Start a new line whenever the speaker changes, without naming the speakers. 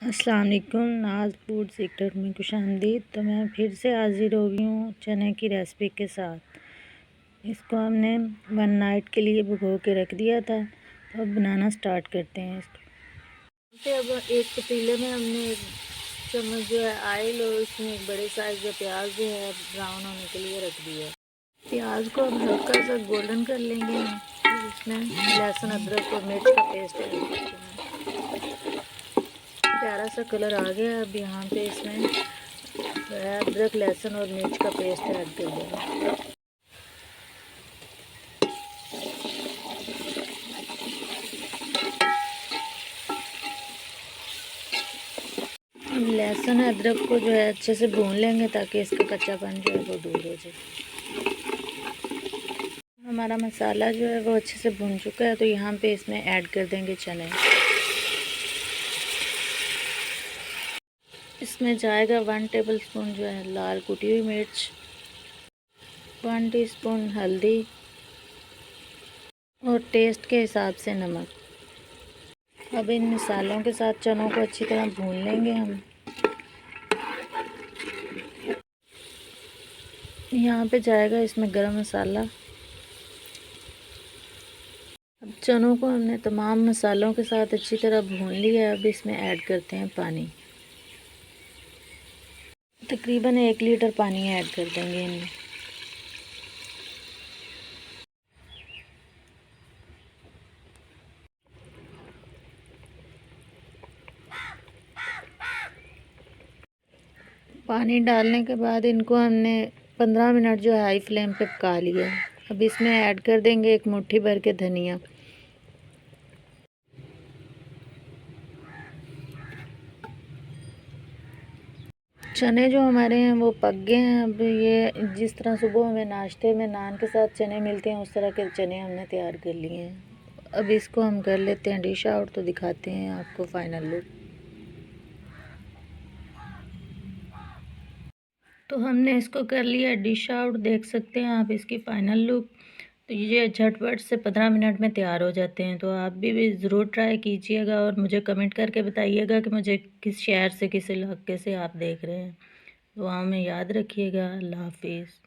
अस्सलाम वालेकुम। नाज फूड सीक्रेट में खुशामदीद। तो मैं फिर से हाज़िर हो गई हूँ चने की रेसिपी के साथ। इसको हमने 1 नाइट के लिए भिगो के रख दिया था। तो अब बनाना स्टार्ट करते हैं इसको। अब एक पतीले में हमने 1 चम्मच जो है ऑयल और उसमें एक बड़े साइज़ का प्याज जो है ब्राउन होने के लिए रख दिया। प्याज को हम हल्का सा गोल्डन कर लेंगे। इसमें लहसुन अदरक और मिर्च का पेस्ट ऐड करते हैं। प्यारा सा कलर आ गया। अब यहाँ पे इसमें अदरक लहसुन और मिर्च का पेस्ट ऐड कर देंगे। लहसुन अदरक को जो है अच्छे से भून लेंगे ताकि इसका कच्चापन जो है वो दूर हो जाए। हमारा मसाला जो है वो अच्छे से भून चुका है। तो यहाँ पे इसमें ऐड कर देंगे चने। इसमें जाएगा 1 टेबलस्पून जो है लाल कुटी हुई मिर्च, 1 टीस्पून हल्दी और टेस्ट के हिसाब से नमक। अब इन मसालों के साथ चनों को अच्छी तरह भून लेंगे हम। यहाँ पे जाएगा इसमें गरम मसाला। अब चनों को हमने तमाम मसालों के साथ अच्छी तरह भून लिया है। अब इसमें ऐड करते हैं पानी। तकरीबन 1 लीटर पानी ऐड कर देंगे इनमें। पानी डालने के बाद इनको हमने 15 मिनट जो है हाई फ्लेम पे पका लिया। अब इसमें ऐड कर देंगे 1 मुट्ठी भर के धनिया। चने जो हमारे हैं वो पक गए हैं। अब ये जिस तरह सुबह हमें नाश्ते में नान के साथ चने मिलते हैं उस तरह के चने हमने तैयार कर लिए हैं। अब इसको हम कर लेते हैं डिश आउट। तो दिखाते हैं आपको फाइनल लुक। तो हमने इसको कर लिया डिश आउट। देख सकते हैं आप इसकी फ़ाइनल लुक। तो ये झटपट से 15 मिनट में तैयार हो जाते हैं। तो आप भी ज़रूर ट्राई कीजिएगा और मुझे कमेंट करके बताइएगा कि मुझे किस शहर से किस इलाके से आप देख रहे हैं। दुआ में याद रखिएगा। अल्लाह हाफिज़।